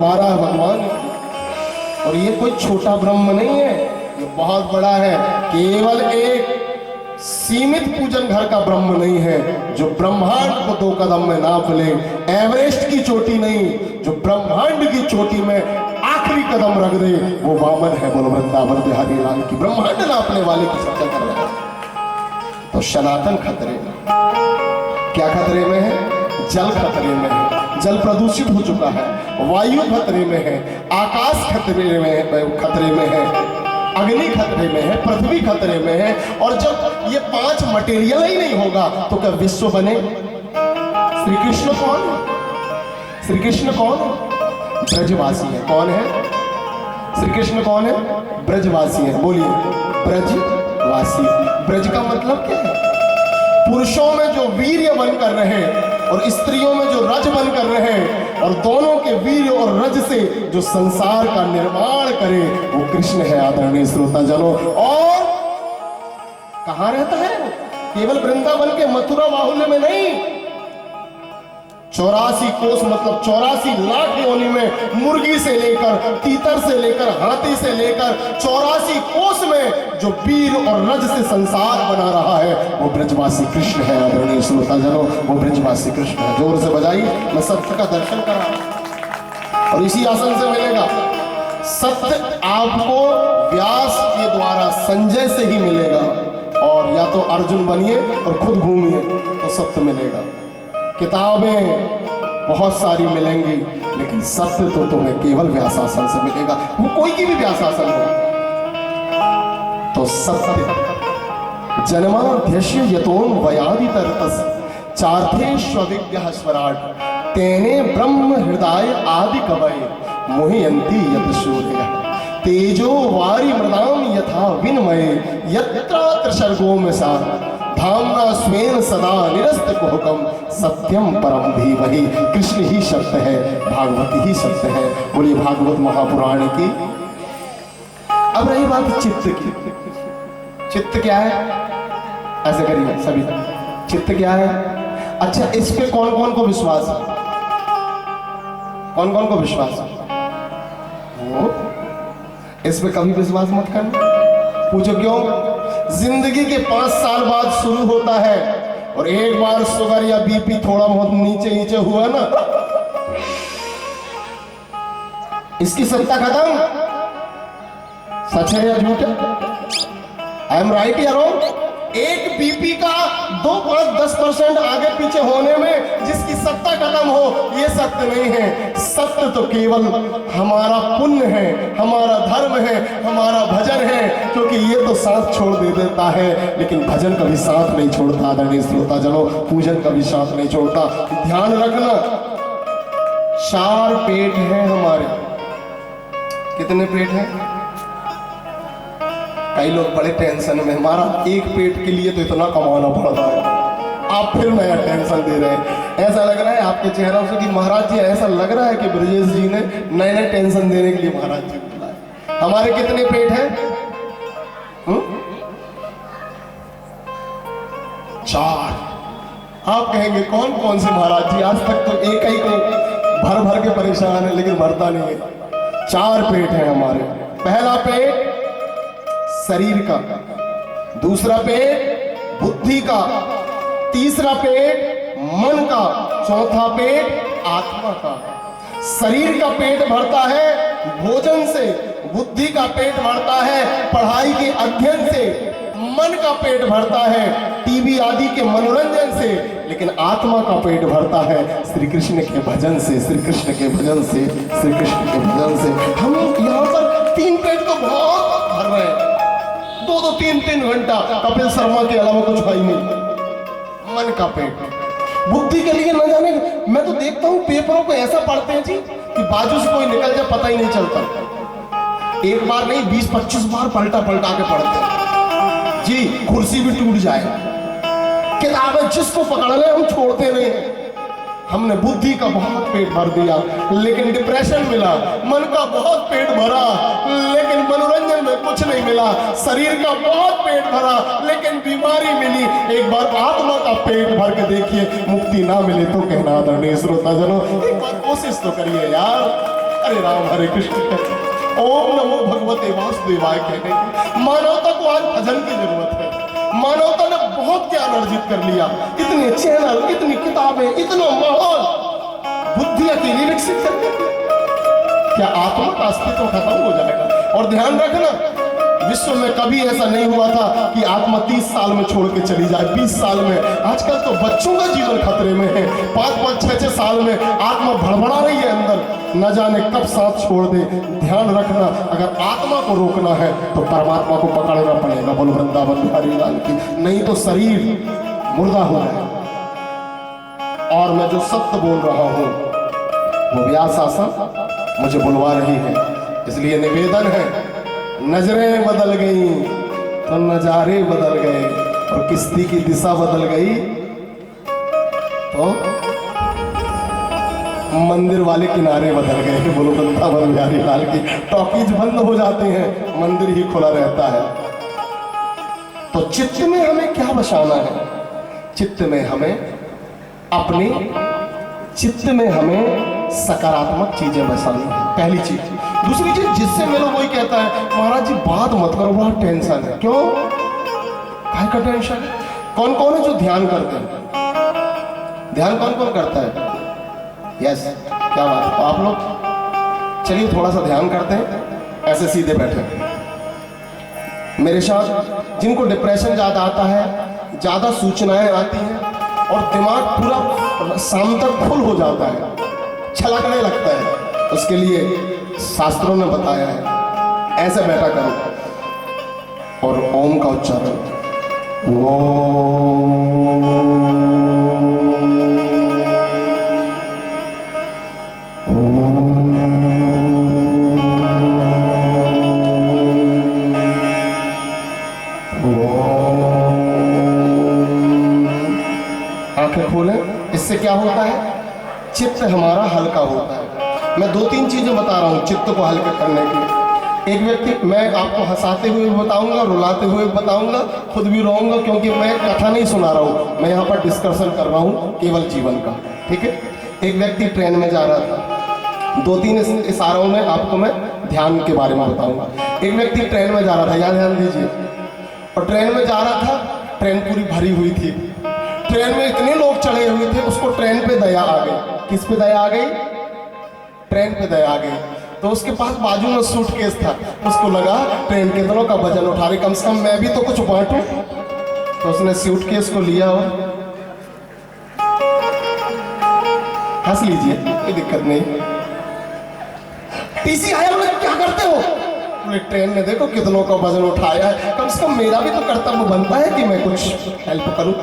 हमारा है भगवान। और ये कोई छोटा ब्रह्म नहीं है, ये बहुत बड़ा है। केवल एक सीमित पूजन घर का ब्रह्म नहीं है जो ब्रह्मांड को 2 कदम में नाप ले। एवरेस्ट की चोटी नहीं, जो ब्रह्मांड की चोटी में आखिरी कदम रख दे, वो वामन है। बोलो वृंदावन बिहारी लाल की। ब्रह्मांड नापने वाले की चर्चा कर रहे हैं। तो सनातन खतरे में, क्या खतरे में है? जल खतरे में है, जल प्रदूषित हो चुका है। वायु खतरे में है, आकाश खतरे में है, अग्नि खतरे में है, पृथ्वी खतरे में है। और जब ये 5 मटेरियल ही नहीं होगा तो क्या विश्व बने? श्री कृष्ण कौन है? श्री कृष्ण कौन है? ब्रजवासी है। कौन है? श्री कृष्ण कौन है? ब्रजवासी है। बोलिए, ब्रजवासी। ब्रज का मतलब क्या है? पुरुषों में जो वीर्य बनकर रहे और स्त्रियों में जो रज बनकर रहे, और दोनों के वीर्य और रज से जो संसार का निर्माण करे, वो कृष्ण है। आदरणीय श्रोता जनों, और कहां रहता है? केवल वृंदावन के मथुरा बाहुल्य में नहीं, 84 कोस मतलब 84 लाख योनि में, मुर्गी से लेकर, तीतर से लेकर, हाथी से लेकर 84 कोस में जो वीर और रज से संसार बना रहा है, वो ब्रजवासी कृष्ण है। आदरणीय श्रोता जनों, वो ब्रजवासी कृष्ण है। जोर से बजाइए, मैं सत्य का दर्शन कर रहा हूं और इसी आसन से मिलेगा। सत्य आपको व्यास के द्वारा संजय से ही मिलेगा, और या तो अर्जुन बनिए और खुद घूमिए तो सत्य मिलेगा। किताबें बहुत सारी मिलेंगी, लेकिन सत्य तो तुम्हें केवल व्यासासन से मिलेगा, वो कोई की भी व्यासासन हो। तो सत्य जन्माध्यक्ष यतोन वयादि तरतस चार्थे स्वविज्ञः स्वराट तेने ब्रह्म हृदय आदि कवये मोहयन्ति यत सूर्यः तेजो वारी मृदाम यथा विनिमये यत्र सर्गो में सा धामना स्वेन सदा निरस्त कुहकम सत्यम परम धीमहि। कृष्ण ही सत्य है, भागवत ही सत्य है। बोलिए भागवत महापुराण की। अब रही बात चित्त की। चित्त क्या है? ऐसे करिए सभी, चित्त क्या है? अच्छा, इस पे कौन कौन को विश्वास है? कौन कौन को विश्वास है? वो इस पे कभी विश्वास मत करना। पूछो क्यों? जिंदगी के 5 साल बाद शुरू होता है, और एक बार शुगर या बीपी थोड़ा बहुत नीचे नीचे हुआ ना, इसकी सत्ता खत्म। सच है या झूठ है? आई एम राइट या रॉन्ग? एक बीपी का 2, 5, 10% आगे पीछे होने में जिसकी सत्ता खत्म हो, ये सत्य नहीं है। सत्य तो केवल हमारा पुण्य है, हमारा धर्म है, हमारा भजन है, क्योंकि ये तो साथ छोड़ दे देता है, लेकिन भजन कभी साथ नहीं छोड़ता। आदरणीय श्रोता जनों, पूजन कभी साथ नहीं छोड़ता। ध्यान रखना, 4 पेट हैं हमारे। कितने पेट हैं? कई लोग बड़े टेंशन में, हमारा एक पेट के लिए तो इतना कमाना पड़ता है, आप फिर नया टेंशन दे रहे हैं। ऐसा लग रहा है आपके चेहरों से कि महाराज जी, ऐसा लग रहा है कि ब्रजेश जी ने नए नए टेंशन देने के लिए महाराज जी बुलाए। हमारे कितने पेट हैं? 4। आप कहेंगे कौन कौन से महाराज जी? आज तक तो एक ही को भर भर के परेशान है, लेकिन भरता नहीं है। 4 पेट हैं हमारे। पहला पेट शरीर का, दूसरा पेट बुद्धि का, तीसरा पेट मन का, चौथा पेट आत्मा का। शरीर का पेट भरता है भोजन से, बुद्धि का पेट भरता है पढ़ाई के अध्ययन से, मन का पेट भरता है टीवी आदि के मनोरंजन से, लेकिन आत्मा का पेट भरता है श्री कृष्ण के भजन से, श्री कृष्ण के भजन से, श्री कृष्ण के भजन से। हम यहाँ पर 3 पेट तो बहुत भर रहे हैं, 2-2, 3-3 घंटा कपिल शर्मा के अलावा कुछ भाई नहीं। मन का पेट, बुद्धि के लिए न जाने, मैं तो देखता हूँ पेपरों को ऐसा पढ़ते हैं जी कि बाजू से कोई निकल जाए पता ही नहीं चलता। एक बार नहीं 20-25 बार पलटा पलटा के पढ़ते हैं जी, कुर्सी भी टूट जाए। किताबें जिसको पकड़ ले हम छोड़ते नहीं। हमने बुद्धि का बहुत पेट भर दिया, लेकिन डिप्रेशन मिला। मन का बहुत पेट भरा, लेकिन मनोरंजन में कुछ नहीं मिला। शरीर का बहुत पेट भरा, लेकिन बीमारी मिली। एक बार आत्मा का पेट भर के देखिए, मुक्ति ना मिले तो कहना। आदरणीय श्रोता जनों, एक बार कोशिश तो करिए यार। हरे राम हरे कृष्ण कहते, ओम नमो भगवते वासुदेवाय कहते। मानवता को आज भजन की जरूरत है। मानवता ने बहुत ज्ञान अर्जित कर लिया, इतने चैनल, इतनी किताबें, इतना माहौल, बुद्धि अकेली विकसित करने की, क्या आत्मा का अस्तित्व खत्म हो जाएगा? और ध्यान रखना, विश्व में कभी ऐसा नहीं हुआ था कि आत्मा 30 साल में छोड़ के चली जाए, 20 साल में। आजकल तो बच्चों का जीवन खतरे में है। 5-5, 6-6 साल में आत्मा भड़बड़ा रही है अंदर, न जाने कब साथ छोड़ दे। ध्यान रखना, अगर आत्मा को रोकना है तो परमात्मा को पकड़ना पड़ेगा। बोलो वृंदावन बिहारी लाल की, नहीं तो शरीर मुर्दा हो जाए। और मैं जो सत्य बोल रहा हूं वो व्यास आसन मुझे बुलवा रही है, इसलिए निवेदन है, नजरें बदल गई तो नजारे बदल गए, और किश्ती की दिशा बदल गई तो मंदिर वाले किनारे बदल गए। बोलो वृंदावन बिहारी लाल की। टॉकीज बंद हो जाते हैं, मंदिर ही खुला रहता है। तो चित्त में हमें क्या बसाना है? चित्त में हमें अपने चित्त में हमें सकारात्मक चीजें बसानी है, पहली चीज। दूसरी चीज, जिससे मेरा वही कहता है, महाराज जी बात मत करो, बड़ा टेंशन है। क्यों? काय का टेंशन है? कौन कौन है जो ध्यान करते हैं? ध्यान कौन कौन करता है? यस, क्या बात है। तो आप लोग चलिए थोड़ा सा ध्यान करते हैं, ऐसे सीधे बैठे। मेरे साथ जिनको डिप्रेशन ज्यादा आता है, ज्यादा सूचनाएं आती हैं और दिमाग पूरा शाम तक फुल हो जाता है, छलकने लगता है, उसके लिए शास्त्रों ने बताया है, ऐसे बैठा करो और ओम का उच्चारण, आंखें खोलें। इससे क्या होता है? चित्त हमारा हल्का होता है। मैं 2-3 चीजें बता रहा हूँ चित्त को हल्का करने की। एक व्यक्ति, मैं आपको हंसाते हुए भी बताऊंगा, रुलाते हुए भी बताऊंगा, खुद भी रोऊंगा, क्योंकि मैं कथा नहीं सुना रहा हूँ, मैं यहाँ पर डिस्कशन कर रहा हूँ केवल जीवन का। ठीक है? एक व्यक्ति ट्रेन में जा रहा था, 2-3 इशारों में आपको मैं ध्यान के बारे में बताऊंगा। एक व्यक्ति ट्रेन में जा रहा था, यहाँ ध्यान दीजिए, और ट्रेन में जा रहा था, ट्रेन पूरी भरी हुई थी, ट्रेन में इतने लोग चढ़े हुए थे, उसको ट्रेन पे दया आ गई। किस पे दया आ गई? ट्रेन पे दया आ गई। तो उसके पास बाजू में सूटकेस था, उसको लगा ट्रेन कितनों का वजन उठा रही, कम से कम मैं भी तो कुछ बांटूं। तो उसने सूटकेस को लिया और हंस लीजिए, कोई दिक्कत नहीं। टीसी आया, बोले क्या करते हो? बोले ट्रेन में देखो कितनों का वजन उठाया है, कम से कम मेरा भी तो कर्तव्य बनता है कि मैं कुछ हेल्प करूं।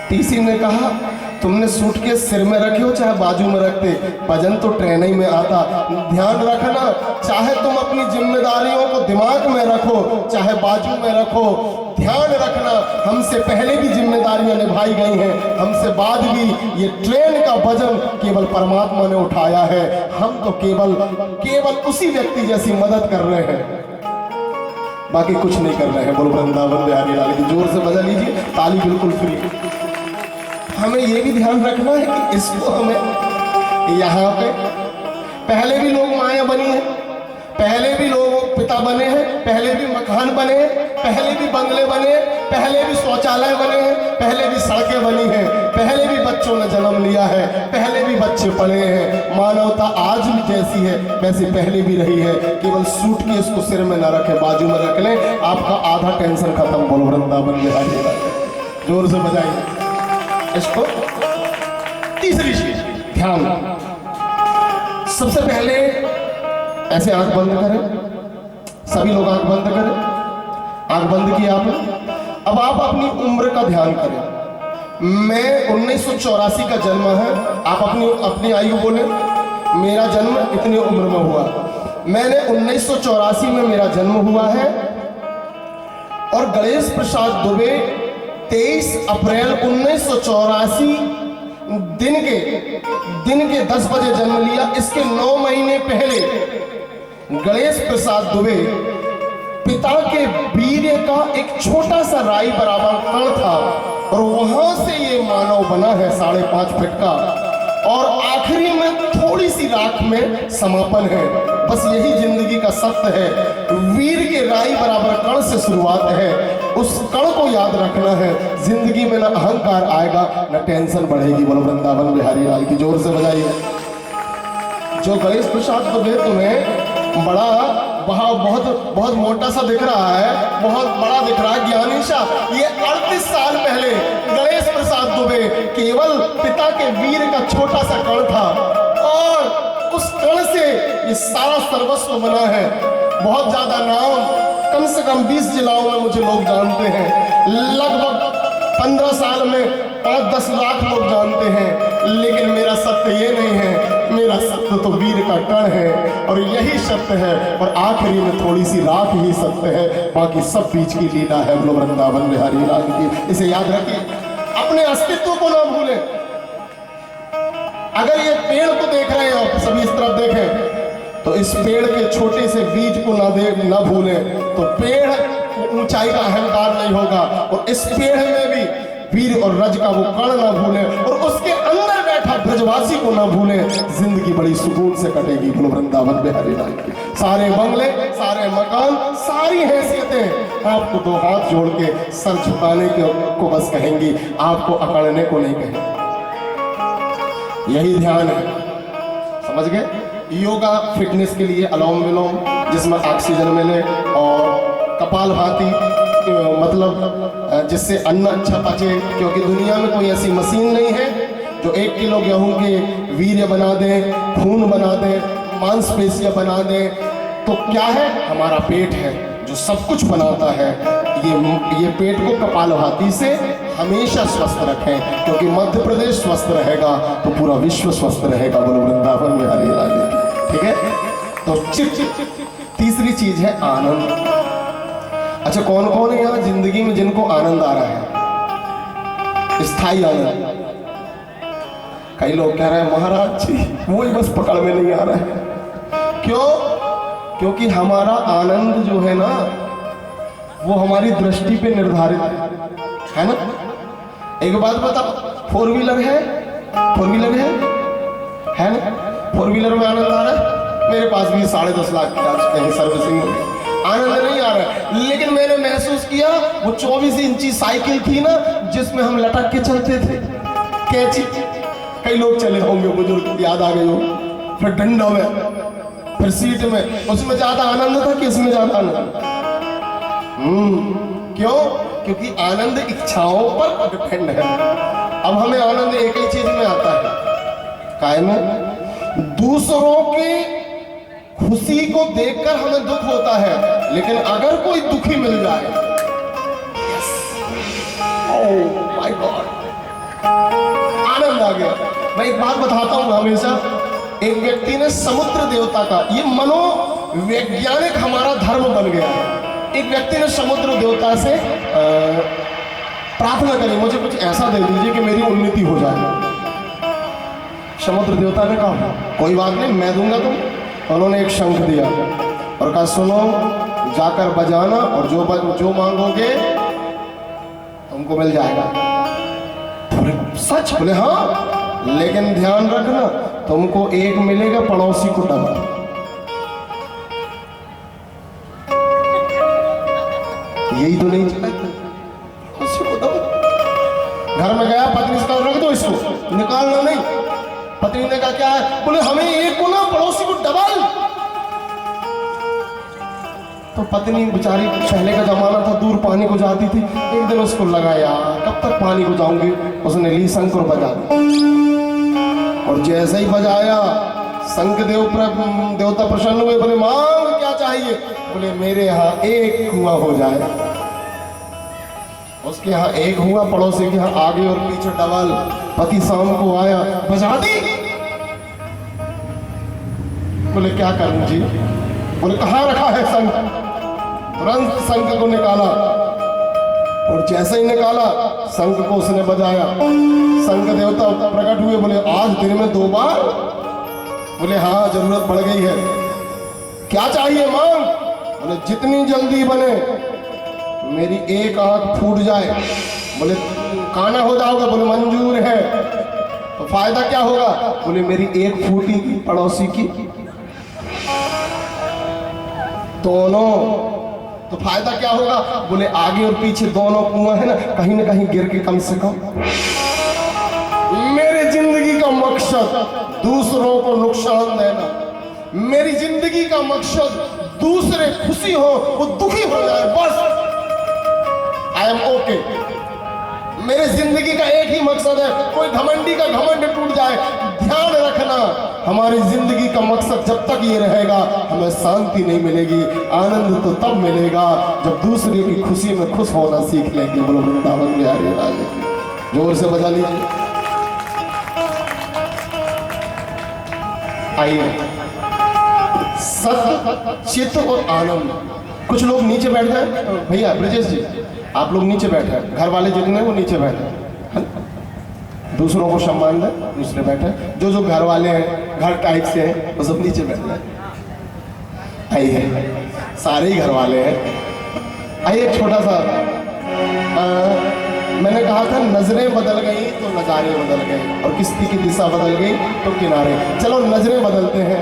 टीसी ने कहा, तुमने सूटकेस सिर में रखे हो चाहे बाजू में रखते, वजन तो ट्रेन ही में आता। ध्यान रखना, चाहे तुम अपनी जिम्मेदारियों को दिमाग में रखो चाहे बाजू में रखो, ध्यान रखना हमसे पहले भी जिम्मेदारियां निभाई गई हैं, हमसे बाद भी ये ट्रेन का वजन केवल परमात्मा ने उठाया है। हम तो केवल उसी व्यक्ति जैसी मदद कर रहे हैं, बाकी कुछ नहीं कर रहे हैं। बोलो वृंदावन बिहारी लाल की। जोर से बजा लीजिए, ताली बिल्कुल फ्री। हमें ये भी ध्यान रखना है कि इसको हमें यहाँ पे पहले भी लोग माया बनी है, पहले भी लोग पिता बने हैं, पहले भी मकान बने हैं, पहले भी बंगले बने हैं, पहले भी शौचालय बने हैं, पहले भी सड़कें बनी हैं, पहले भी बच्चों ने जन्म लिया है, पहले भी बच्चे पढ़े हैं। मानवता आज भी जैसी है वैसी पहले भी रही है। केवल सूटकेस को सिर में न रखें, बाजू में रख लें, आपका आधा टेंशन खत्म। बोलो वृंदावन में आइए, जोर से बजाइए इसको। तीसरी चीज, ध्यान। सबसे पहले ऐसे आंख बंद करें, सभी लोग आंख बंद करें। आंख बंद की आपने, अब आप अपनी उम्र का ध्यान करें। मैं 1984 का जन्म है, आप अपनी आयु बोले। मेरा जन्म इतनी उम्र में हुआ, मैंने 1984 में मेरा जन्म हुआ है, और गणेश प्रसाद दुबे 23 अप्रैल 1984 दिन के 10 बजे जन्म लिया। इसके 9 महीने पहले गणेश प्रसाद दुबे पिता के वीर्य का एक छोटा सा राई बराबर कण था, और वहां से ये मानव बना है 5.5 फीट का। और आखिरी में थोड़ी सी राख में समापन है। बस यही जिंदगी का सत्य है। वीर के राई बराबर कण से शुरुआत है, उस कण को याद रखना है। जिंदगी में न अहंकार आएगा न टेंशन बढ़ेगी। बोलो वृंदावन बिहारी लाल की, जोर से बजाइए। जो गणेश प्रसाद दुबे तुम्हें बड़ा वहाँ बहुत मोटा सा दिख रहा है, बहुत बड़ा दिख रहा है ज्ञानी सा, ये 38 साल पहले गणेश प्रसाद दुबे केवल पिता के वीर का छोटा सा कण था और उस कण से ये सारा सर्वस्व बना है। बहुत ज्यादा नाम, कम से कम 20 जिलों में मुझे लोग जानते हैं, लगभग 15 साल में 5-10 लाख लोग जानते हैं, लेकिन मेरा सत्य ये नहीं है। मेरा सत्य तो वीर का कण है और यही सत्य है, और आखिरी में थोड़ी सी राख ही सत्य है, बाकी सब बीच की लीला है। बोलो वृंदावन बिहारी लाल की। इसे याद रखिए, अपने अस्तित्व को ना भूलें। अगर ये पेड़ को देख रहे हो, सभी इस तरफ देखें, तो इस पेड़ के छोटे से बीज को ना भूलें, तो पेड़ ऊंचाई का अहंकार नहीं होगा। और इस पेड़ में भी वीर और रज का वो कण ना भूलें, और उसके अंदर बैठा ब्रजवासी को ना भूलें। जिंदगी बड़ी सुकून से कटेगी। बोलो वृंदावन बिहारी लाल की। सारे बंगले, सारे मकान, सारी हैसियतें आपको दो हाथ जोड़ के सर झुकाने को बस कहेंगी, आपको अकड़ने को नहीं कहेंगे। यही ध्यान है, समझ गए। योगा फिटनेस के लिए अलोम विलोम, जिसमें ऑक्सीजन मिले, और कपालभाति, मतलब जिससे अन्न अच्छा पचे, क्योंकि दुनिया में कोई ऐसी मशीन नहीं है जो 1 किलो गेहूं के वीर्य बना दे, खून बना दे, मांसपेशियां बना दे। तो क्या है, हमारा पेट है जो सब कुछ बनाता है। ये पेट को कपालभाति से हमेशा स्वस्थ रखें, क्योंकि मध्य प्रदेश स्वस्थ रहेगा तो पूरा विश्व स्वस्थ रहेगा। बोलो वृंदावन बिहारी लाल की। ठीक है, तो तीसरी चीज है आनंद। अच्छा, कौन कौन है यहाँ जिंदगी में जिनको आनंद आ रहा है, स्थायी आनंद? कई लोग कह रहे हैं महाराज जी वो ही बस पकड़ में नहीं आ रहा है। क्यों? क्योंकि हमारा आनंद जो है ना, वो हमारी दृष्टि पे निर्धारित है ना। एक बात बताओ, 4 व्हीलर है, 4 व्हीलर है ना, 4 व्हीलर में आनंद आ रहा है। मेरे पास भी 10.5 लाख की आज कहीं सर्विसिंग हो गई, आनंद नहीं आ रहा है। लेकिन मैंने महसूस किया, वो 24 इंची साइकिल थी ना, जिसमें हम लटक के चलते थे, कैची। कई लोग चले होंगे, बुजुर्ग याद आ गए हो। फिर डंडा में, फिर सीट में, उसमें ज्यादा आनंद था कि इसमें ज्यादा आनंद? क्यों? क्योंकि आनंद इच्छाओं पर डिपेंड है। अब हमें आनंद एक ही चीज में आता है, काय में? दूसरों की खुशी को देखकर हमें दुख होता है, लेकिन अगर कोई दुखी मिल जाए, ओह माय गॉड, आनंद आ गया। मैं एक बात बताता हूं हमेशा। एक व्यक्ति ने समुद्र देवता का, ये मनोवैज्ञानिक हमारा धर्म बन गया है, एक व्यक्ति ने समुद्र देवता से प्रार्थना करी, मुझे कुछ ऐसा दे दीजिए कि मेरी उन्नति हो जाए। समुद्र देवता ने कहा कोई बात नहीं, मैं दूंगा तुम। उन्होंने एक शंख दिया और कहा सुनो, जाकर बजाना और जो मांगोगे तुमको मिल जाएगा। बोले सच? बोले हाँ, लेकिन ध्यान रखना तुमको एक मिलेगा, पड़ोसी को डबल। यही तो नहीं चाहते, पड़ोसी को डबल। घर में गया, पत्नी से रख दो इसको, निकालना नहीं। पत्नी ने कहा क्या है? बोले हमें एक को ना, पड़ोसी को डबल। तो पत्नी बेचारी, पहले का जमाना था, दूर पानी को जाती थी। एक दिन उसको लगाया, कब तक पानी को जाऊंगी, उसने ली शंख और बजा दिया। और जैसे ही बजाया, शंख देवता प्रसन्न हुए, बोले मांग क्या चाहिए? बोले मेरे यहाँ एक कुआं हो जाए। उसके यहाँ एक हुआ, पड़ोसी के यहाँ आगे और पीछे डबल। पति शाम को आया, बजा दी। बोले क्या करूं जी? बोले कहाँ रखा है शंख? तुरंत शंख को निकाला, और जैसे ही निकाला शंख को उसने बजाया। शंख देवता प्रकट हुए, बोले आज दिन में 2 बार? बोले हाँ, जरूरत पड़ गई है। क्या चाहिए मांग? बोले जितनी जल्दी बने, मेरी एक आंख फूट जाए। बोले काना हो जाओगे? बोले मंजूर है। तो फायदा क्या होगा? बोले मेरी एक फूटी की पड़ोसी की दोनों। तो फायदा क्या होगा? बोले आगे और पीछे दोनों कुआं है ना कहीं गिर के कम से कम। मेरी जिंदगी का मकसद दूसरों को नुकसान देना, मेरी जिंदगी का मकसद दूसरे खुशी हो वो दुखी हो जाए, बस आई एम ओके। मेरे जिंदगी का एक ही मकसद है, कोई घमंडी का घमंड टूट जाए। ध्यान रखना, हमारी जिंदगी का मकसद जब तक ये रहेगा हमें शांति नहीं मिलेगी। आनंद तो तब मिलेगा जब दूसरे की खुशी में खुश होना सीख लेंगे। बोलो वृंदावन बिहारी राजे की। जोर से बजा लीजिए। आइए, सत्य, चित्त और आनंद। कुछ लोग नीचे बैठ गए। भैया ब्रजेश जी, आप लोग नीचे बैठे, घर वाले जितने वो नीचे बैठे, दूसरों को सम्मान दें, दूसरे बैठे। जो घर वाले हैं, घर टाइप से हैं, वो सब नीचे बैठ जाए। आइए, सारे ही घर वाले हैं। आइए, एक छोटा सा मैंने कहा था नजरें बदल गई तो नजारे बदल गए, और किश्ती की दिशा बदल गई तो किनारे। चलो नजरें बदलते हैं,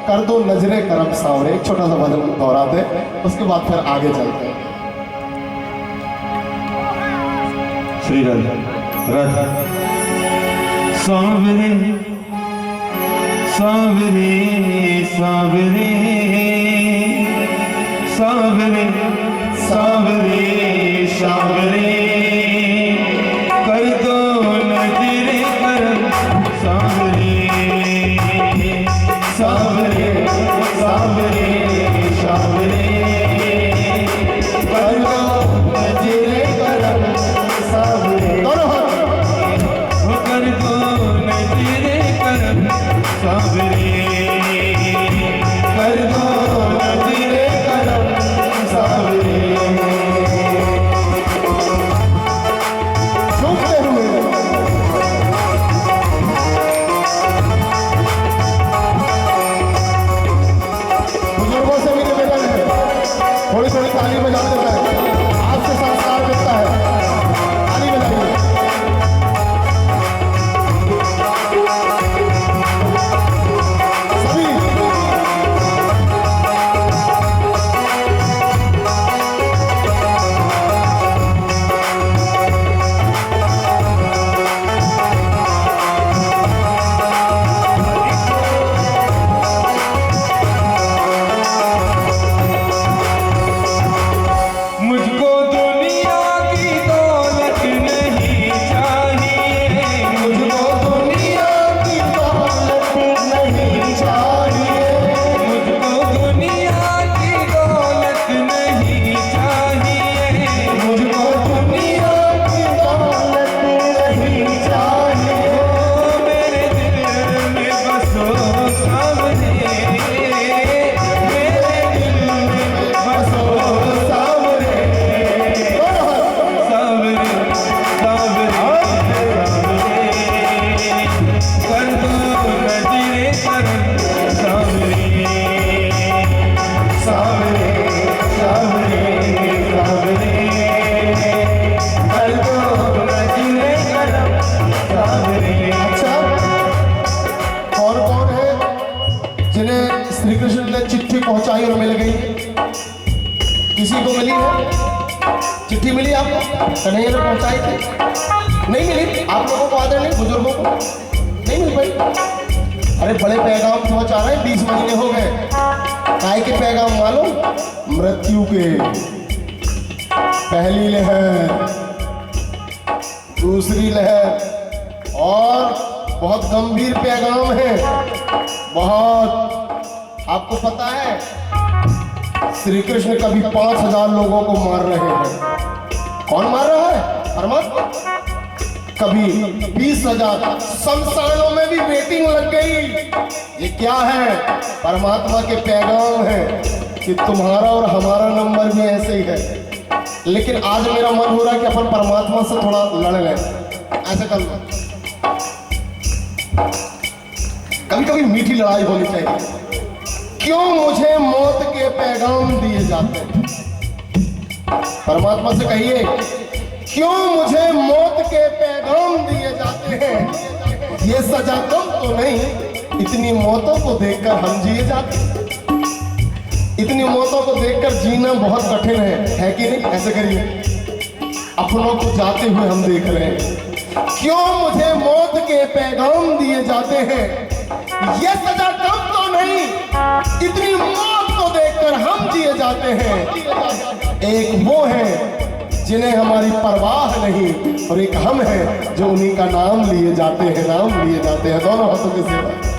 कर दो नजरें करम सावरे। एक छोटा सा भजन दोहराते, उसके बाद फिर आगे चलते हैं। श्री राधा सांवरे सांवरे सांवरे सांवरे सांवरे सांवरे कर दो नजरे करम सांवरे सांवरे सांवरे सांवरे कर दो नजरे करम सांवरे कर दो नजरे करम सांवरे कर दो नजरे करम सांवरे। बुजुर्गों से भी निवेदन है, थोड़ी थोड़ी ताली बजाते हैं, आपसे संस्कार मिलता है। ताली बजाइए। सभी मुझको दुनिया की दौलत नहीं चाहिए, मुझको दुनिया की दौलत नहीं चाहिए, मुझको दुनिया की दौलत नहीं चाहिए, मुझको दुनिया की दौलत नहीं चाहिए। मेरे दिल में बसो सामने, मेरे दिल में बसो सामने सावरे सावरे कर दो नजरे करम सावरे सावरे सावरे सावरे कर दो नजरे करम सावरे। अच्छा, कौन है जिन्हें श्री कृष्ण ने चिट्ठी पहुंचाई और मिल गई? किसी को मिली है? चिट्ठी मिली आपको? कन्हैया ने पहुंचाई थी, नहीं मिली? आप लोगों को आदर नहीं, बुजुर्गों को नहीं मिल पाई? अरे बड़े पैगाम पहुंचा रहे हैं, 20 महीने हो गए। काय के पैगाम मालूम? मृत्यु के। पहली लहर, दूसरी लहर, और बहुत गंभीर पैगाम है, बहुत। आपको पता है श्री कृष्ण कभी 5000 लोगों को मार रहे हैं। कौन मार रहा है? परमात्मा। कभी 20,000, शमशानों में भी वेटिंग लग गई। ये क्या है? परमात्मा के पैगाम है कि तुम्हारा और हमारा नंबर भी ऐसे ही है। लेकिन आज मेरा मन हो रहा है कि अपन परमात्मा से थोड़ा लड़ लें। ऐसे कर लो, कभी कभी मीठी लड़ाई होनी चाहिए। क्यों मुझे मौत के पैगाम दिए जाते हैं? परमात्मा से कहिए, क्यों मुझे मौत के पैगाम दिए जाते हैं? ये सजा कम तो नहीं, इतनी मौतों को देखकर हम जिए जाते। इतनी मौतों को देखकर जीना बहुत कठिन है कि नहीं? ऐसे करिए, अपनों को जाते हुए हम देख रहे हैं। क्यों मुझे मौत के पैगाम दिए जाते हैं? ये सजा कम तो नहीं, इतनी मौत को देखकर हम जिए जाते हैं। एक वो है जिन्हें हमारी परवाह नहीं, और एक हम हैं जो उन्हीं का नाम लिए जाते हैं, नाम लिए जाते हैं। दोनों हाथों की सेवा।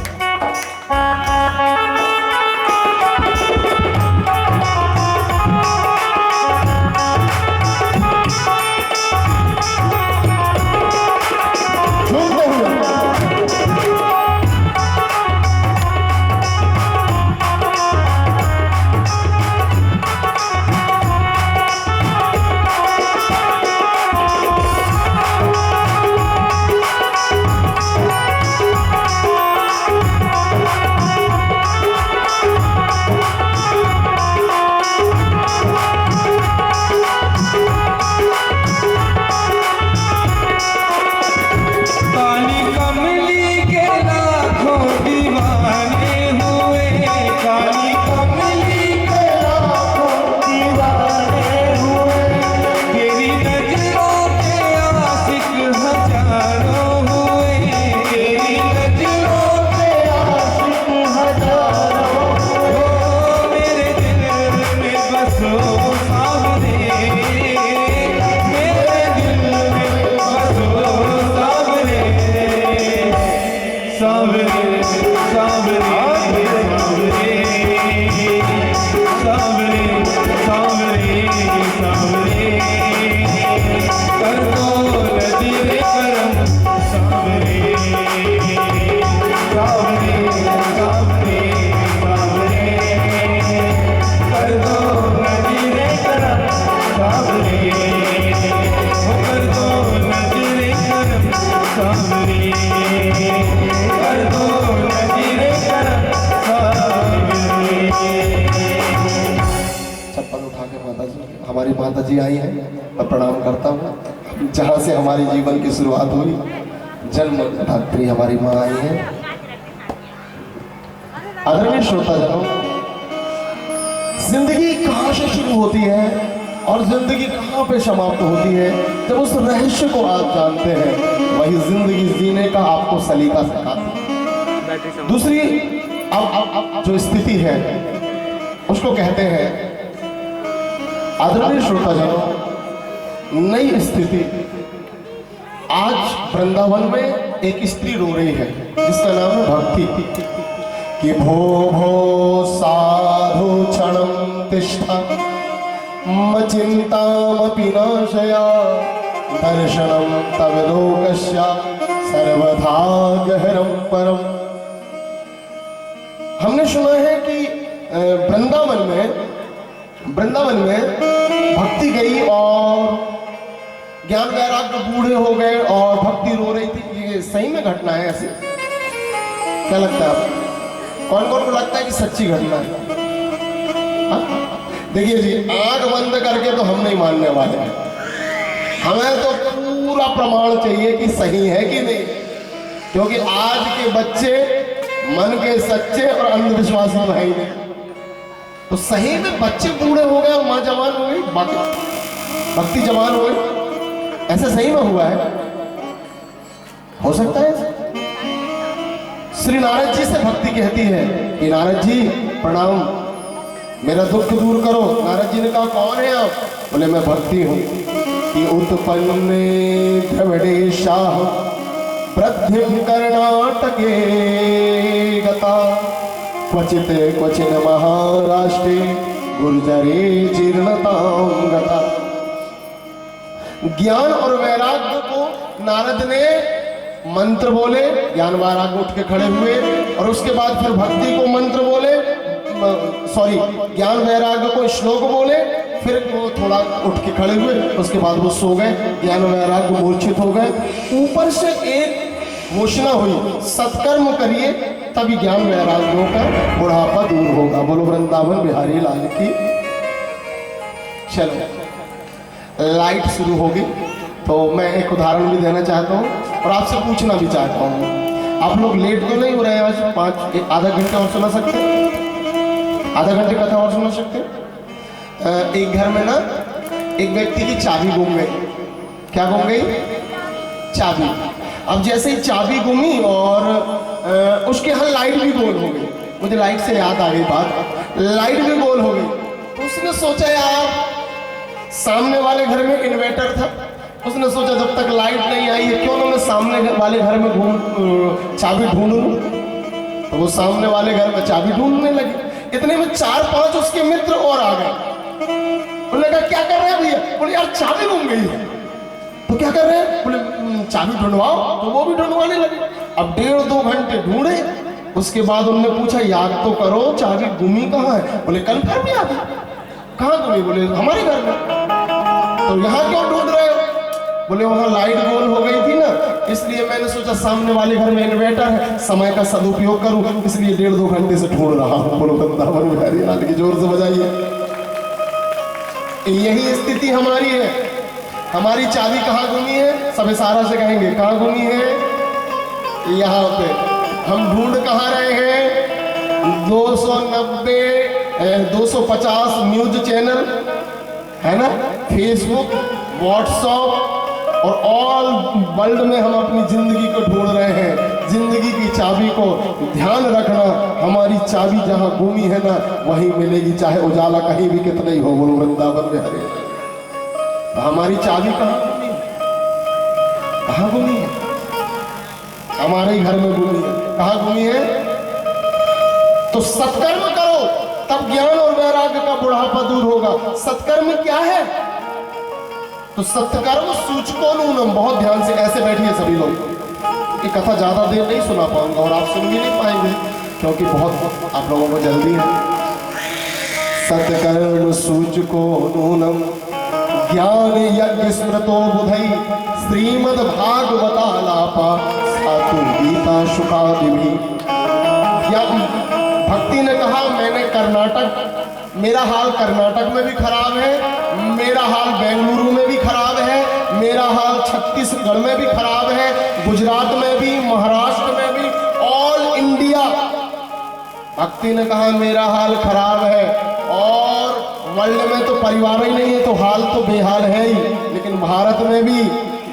हमारी माता जी आई हैं, मैं प्रणाम करता हूँ। जहाँ से हमारे जीवन की शुरुआत हुई, जन्म धात्री हमारी माँ आई हैं। आदरणीय श्रोताजनों, जिंदगी कहाँ से शुरू होती है और जिंदगी कहाँ पे समाप्त होती है, जब उस रहस्य को आप जानते हैं, वही जिंदगी जीने का आपको सलीका सिखाती है। दूसरी अब जो स्थिति है उसको कहते हैं, आदरणीय श्रोताजनों, नई स्थिति। आज वृंदावन में एक स्त्री रो रही है जिसका नाम है भक्ति। कि भो भो साधु क्षणं तिष्ठ मचिंतामपि नाशया दर्शनं तव लोकस्य सर्वथा गहरं परम। हमने सुना है कि वृंदावन में भक्ति गई और ज्ञान वैराग्य बूढ़े हो गए और भक्ति रो रही थी। ये सही में घटना है ऐसी? क्या लगता है आपको? कौन कौन को लगता है कि सच्ची घटना है? देखिए जी, आंख बंद करके तो हम नहीं मानने वाले हैं, हमें तो पूरा प्रमाण चाहिए कि सही है कि नहीं। क्योंकि आज के बच्चे मन के सच्चे और अंधविश्वासी तो है ही नहीं। तो सही में बच्चे बूढ़े हो गए और माँ जवान हो गई, बाकी भक्ति जवान हो गई, ऐसा सही में हुआ है? हो सकता है? श्री नारद जी से भक्ति कहती है कि नारद जी प्रणाम, मेरा दुख दूर करो। नारद जी ने कहा कौन है आप? बोले मैं भक्ति हूँ। कि उत्पन्ने द्रविड़े शाह वृद्धिं कर्णाटके गता क्वचित क्वचिन महाराष्ट्रे गुर्जरे जीर्णतां गता। ज्ञान और वैराग्य को नारद ने मंत्र बोले, ज्ञान वैराग्य उठ के खड़े हुए, और उसके बाद फिर भक्ति को मंत्र बोले, ज्ञान वैराग्य को श्लोक बोले, फिर वो थोड़ा उठ के खड़े हुए, उसके बाद वो सो गए, ज्ञान वैराग्य मूर्छित हो गए। ऊपर से एक घोषणा हुई, सत्कर्म करिए तभी ज्ञान वैराग्यों का बुढ़ापा दूर होगा। बोलो वृंदावन बिहारी लाल की। चलो लाइट शुरू होगी तो मैं एक उदाहरण भी देना चाहता हूँ और आपसे पूछना भी चाहता हूँ। आप लोग लेट तो नहीं हो रहे हैं आज? आधा घंटे और सुना सकते हैं? आधा घंटे कथा और सुना सकते हैं? एक घर में ना एक व्यक्ति की चाबी गुम गई। क्या गुम गई? चाबी। अब जैसे ही चाबी गुमी और उसके यहाँ लाइट भी गोल हो गई। मुझे लाइट से याद आ गई बात, लाइट भी गोल हो गई। तो उसने सोचा यार, सामने वाले घर में इन्वर्टर था, उसने सोचा जब तक लाइट नहीं आई है क्यों ना मैं सामने वाले घर में चाबी ढूंढ लूं। तो वो सामने वाले घर में चाबी ढूंढने लगे। इतने में 4-5 उसके मित्र और आ गए। उन्होंने कहा क्या कर रहे हैं भैया? बोले यार चाबी गुम गई है। तो क्या कर रहे हैं? बोले चाबी ढूंढवाओ। तो वो भी ढूंढवाने लगे। अब 1.5-2 घंटे ढूंढे। उसके बाद उन्होंने पूछा याद तो करो चाबी गुमी कहाँ है? बोले कल फिर भी आ गई। कहाँ गुमी? बोले हमारे घर में। तो यहाँ क्यों ढूंढ रहे हो? बोले वहाँ लाइट गोल हो गई थी ना, इसलिए मैंने सोचा सामने वाले घर में इन्वर्टर है, समय का सदुपयोग करूं, इसलिए 1.5-2 घंटे से ढूंढ रहा हूं। बोलो वृंदावन बिहारी लाल की, जोर से बजाइए। यही स्थिति हमारी है। हमारी चाबी कहाँ गुमी है? सब इशारा से कहेंगे कहाँ गुमी है? यहाँ पे। हम ढूंढ कहाँ रहे हैं? 290 250 न्यूज चैनल है ना, फेसबुक, व्हाट्सएप और ऑल वर्ल्ड में हम अपनी जिंदगी को ढूंढ रहे हैं। जिंदगी की चाबी को ध्यान रखना, हमारी चाबी जहां गुमी है ना वहीं मिलेगी, चाहे उजाला कहीं भी कितना ही हो। बोलो वृंदावन में हरे। हमारी चाबी कहाँ गुमी है? कहाँ गुमी है? हमारे ही घर में गुमी है। कहाँ गुमी है? तो सत्कर्म करो, तब ज्ञान और वैराग्य का बुढ़ापा दूर होगा। सत्कर्म क्या है? तो सत्कर्म सूचको नूनम। बहुत ध्यान से ऐसे बैठिए सभी लोग। ये कथा ज्यादा देर नहीं सुना पाऊंगा और आप सुन भी नहीं पाएंगे क्योंकि बहुत आप लोगों को जल्दी है। सत्कर्म सूचको नूनम ज्ञान यज्ञ स्मृतो बुधई श्रीमद् भागवतालापा सातु गीता शुकादिभी। भक्ति ने कहा मैंने कर्नाटक, मेरा हाल कर्नाटक में भी खराब है, मेरा हाल बेंगलुरु में भी खराब है, मेरा हाल छत्तीसगढ़ में भी खराब है, गुजरात में भी, महाराष्ट्र में भी, ऑल इंडिया। भक्ति ने कहा मेरा हाल खराब है और वर्ल्ड में तो परिवार ही नहीं है तो हाल तो बेहाल है ही, लेकिन भारत में भी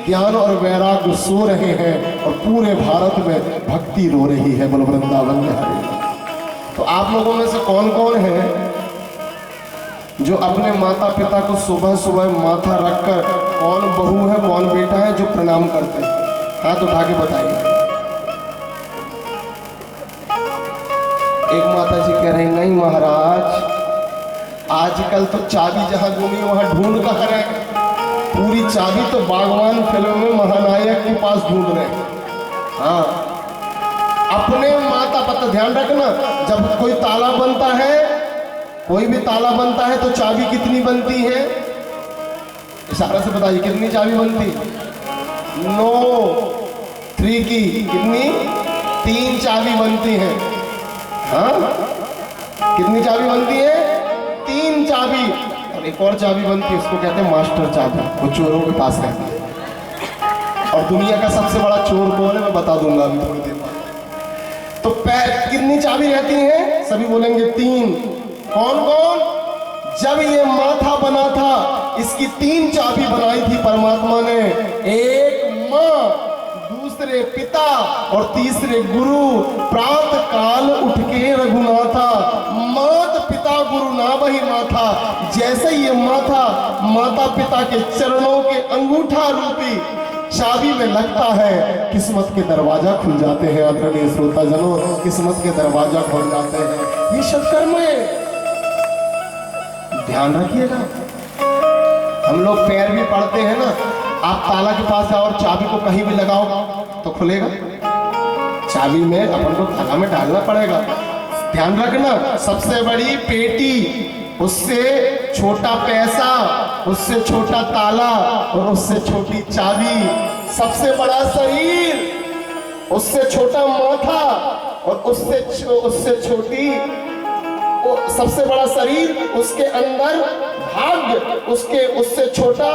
ज्ञान और वैराग्य सो रहे हैं और पूरे भारत में भक्ति रो रही है। बोलो वृंदावन में हरे। तो आप लोगों में से कौन कौन है जो अपने माता पिता को सुबह सुबह माथा रखकर, कौन बहू है कौन बेटा है जो प्रणाम करते हैं? हाथ उठा के बताइए। एक माता जी कह रही नहीं महाराज, आजकल तो चाबी जहां गुमी वहां ढूंढ कहाँ रहे? पूरी चाबी तो बागवान फिल्म में महानायक के पास ढूंढ रहे हैं। हाँ, अपने माता पिता ध्यान रखना। जब कोई ताला बनता है, कोई भी ताला बनता है तो चाबी कितनी बनती है? इशारा से बताइए कितनी चाबी बनती? 9 3 की कितनी? 3 चाबी बनती है। हाँ, कितनी चाबी बनती है? 3 चाबी। और एक और चाबी बनती है, उसको कहते हैं मास्टर चाबी, वो चोरों के पास रहती है। और दुनिया का सबसे बड़ा चोर कौन है मैं बता दूंगा अभी थोड़ी देर बाद। तो कितनी चाबी रहती है? सभी बोलेंगे 3। कौन कौन? जब ये माथा बना था इसकी 3 चाबी बनाई थी परमात्मा ने। एक माँ, दूसरे पिता और तीसरे गुरु। प्रातः काल उठ के रघुनाथा, मात पिता गुरु ना वही माथा। जैसे ये माथा माता पिता के चरणों के अंगूठा रूपी चाबी में लगता है, किस्मत के दरवाजा खुल जाते हैं। आदरणीय श्रोता जनों, किस्मत के दरवाजा खुल जाते हैं। ये सत्कर्म है, ध्यान रखिएगा। हम लोग पैर भी पढ़ते हैं ना, आप ताला के पास जाओ और चाबी को कहीं भी लगाओ तो खुलेगा? चाबी में अपन को ताला में डालना पड़ेगा। ध्यान रखना, सबसे बड़ी पेटी, उससे छोटा पैसा, उससे छोटा ताला और उससे छोटी चाबी। सबसे बड़ा शरीर, उससे छोटा माथा और उससे छोटी, सबसे बड़ा शरीर, उसके अंदर भाग्य, उससे छोटा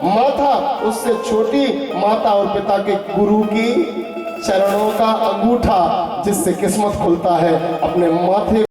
माथा, उससे छोटी माता और पिता के गुरु की चरणों का अंगूठा जिससे किस्मत खुलता है, अपने माथे